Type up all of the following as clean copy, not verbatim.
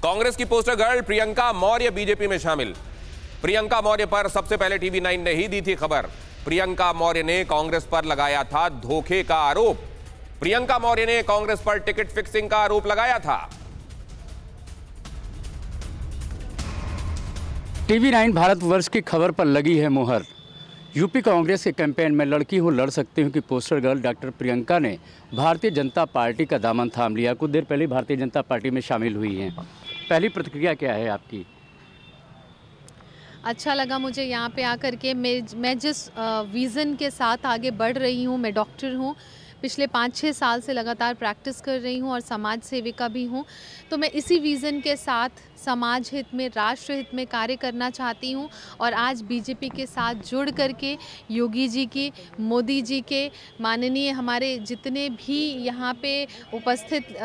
कांग्रेस की poster girl Priyanka Maurya BJP में शामिल। प्रियंका मौर्य पर सबसे पहले टीवी 9 ने ही दी थी खबर। प्रियंका मौर्य ने कांग्रेस पर लगाया था धोखे का आरोप। प्रियंका मौर्य ने कांग्रेस पर टिकट फिक्सिंग का आरोप लगाया था। टीवी 9 भारतवर्ष की खबर पर लगी है मुहर। यूपी कांग्रेस के कैंपेन में लड़की हूँ लड़ सकती हूँ की पोस्टर गर्ल डॉक्टर प्रियंका ने भारतीय जनता पार्टी का दामन थाम लिया। कुछ देर पहले भारतीय जनता पार्टी में शामिल हुई हैं। पहली प्रतिक्रिया क्या है आपकी? अच्छा लगा मुझे यहाँ पे आकर के। मैं जिस विज़न के साथ आगे बढ़ रही हूँ, मैं डॉक्टर हूँ, पिछले 5-6 साल से लगातार प्रैक्टिस कर रही हूँ और समाज सेविका भी हूँ। तो मैं इसी विज़न के साथ समाज हित में, राष्ट्र हित में कार्य करना चाहती हूँ और आज बीजेपी के साथ जुड़ करके योगी जी की, मोदी जी के, माननीय हमारे जितने भी यहाँ पे उपस्थित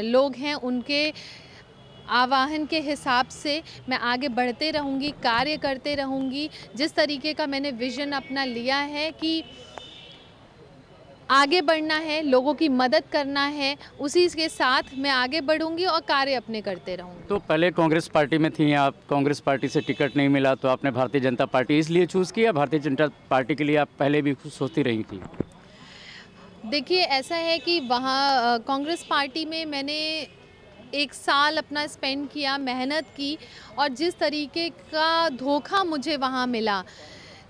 लोग हैं, उनके आह्वान के हिसाब से मैं आगे बढ़ते रहूँगी, कार्य करते रहूँगी। जिस तरीके का मैंने विज़न अपना लिया है कि आगे बढ़ना है, लोगों की मदद करना है, उसी के साथ मैं आगे बढ़ूंगी और कार्य अपने करते रहूंगी। तो पहले कांग्रेस पार्टी में थी आप, कांग्रेस पार्टी से टिकट नहीं मिला तो आपने भारतीय जनता पार्टी इसलिए चूज़ किया? भारतीय जनता पार्टी के लिए आप पहले भी सोचती रही थी? देखिए, ऐसा है कि वहाँ कांग्रेस पार्टी में मैंने 1 साल अपना स्पेंड किया, मेहनत की और जिस तरीके का धोखा मुझे वहाँ मिला,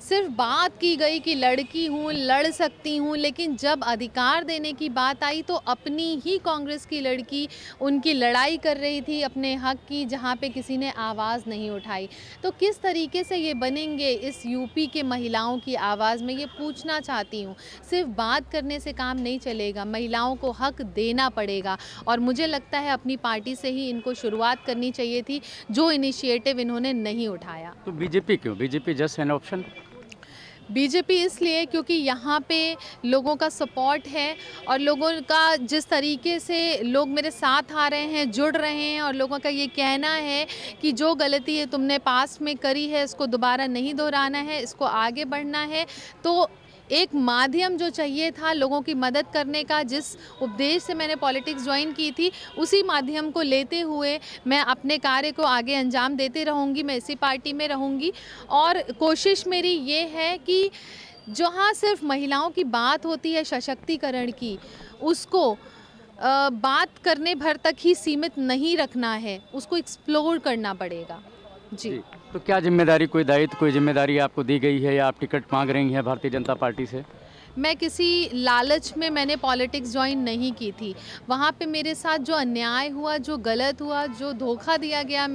सिर्फ बात की गई कि लड़की हूँ, लड़ सकती हूँ, लेकिन जब अधिकार देने की बात आई तो अपनी ही कांग्रेस की लड़की उनकी लड़ाई कर रही थी अपने हक की, जहाँ पे किसी ने आवाज़ नहीं उठाई। तो किस तरीके से ये बनेंगे इस यूपी के महिलाओं की आवाज़, में ये पूछना चाहती हूँ। सिर्फ बात करने से काम नहीं चलेगा, महिलाओं को हक देना पड़ेगा और मुझे लगता है अपनी पार्टी से ही इनको शुरुआत करनी चाहिए थी, जो इनिशिएटिव इन्होंने नहीं उठाया। तो बीजेपी क्यों? BJP just an option? BJP इसलिए क्योंकि यहाँ पे लोगों का सपोर्ट है और लोगों का जिस तरीके से लोग मेरे साथ आ रहे हैं, जुड़ रहे हैं और लोगों का ये कहना है कि जो गलती है तुमने पास्ट में करी है इसको दोबारा नहीं दोहराना है, इसको आगे बढ़ना है। तो एक माध्यम जो चाहिए था लोगों की मदद करने का, जिस उद्देश्य से मैंने पॉलिटिक्स ज्वाइन की थी, उसी माध्यम को लेते हुए मैं अपने कार्य को आगे अंजाम देते रहूँगी। मैं इसी पार्टी में रहूँगी और कोशिश मेरी ये है कि जहाँ सिर्फ महिलाओं की बात होती है सशक्तिकरण की, उसको बात करने भर तक ही सीमित नहीं रखना है, उसको एक्सप्लोर करना पड़ेगा। जी। तो क्या जिम्मेदारी, कोई दायित्व, कोई जिम्मेदारी आपको दी गई है या आप टिकट मांग रही हैं भारतीय जनता पार्टी से? मैं किसी लालच में मैंने पॉलिटिक्स ज्वाइन नहीं की थी। वहाँ पे मेरे साथ जो अन्याय हुआ, जो गलत हुआ, जो धोखा दिया गया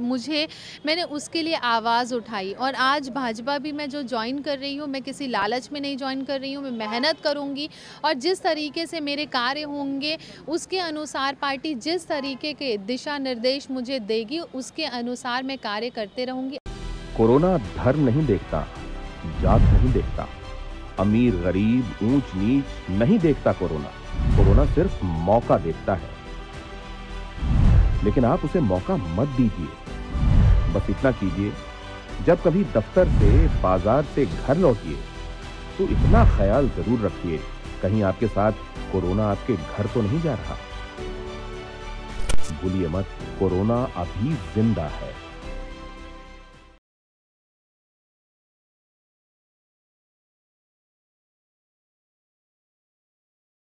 मुझे, मैंने उसके लिए आवाज़ उठाई और आज भाजपा भी मैं जो ज्वाइन कर रही हूँ, मैं किसी लालच में नहीं ज्वाइन कर रही हूँ। मैं मेहनत करूँगी और जिस तरीके से मेरे कार्य होंगे उसके अनुसार पार्टी जिस तरीके के दिशा निर्देश मुझे देगी उसके अनुसार मैं कार्य करते रहूँगी। कोरोना धर्म नहीं देखता, जात नहीं देखता, अमीर गरीब ऊंच नीच नहीं देखता। कोरोना सिर्फ मौका देखता है, लेकिन आप उसे मौका मत दीजिए। बस इतना कीजिए, जब कभी दफ्तर से, बाजार से घर लौटिए तो इतना ख्याल जरूर रखिए कहीं आपके साथ कोरोना आपके घर तो नहीं जा रहा। भूलिए मत, कोरोना अभी जिंदा है।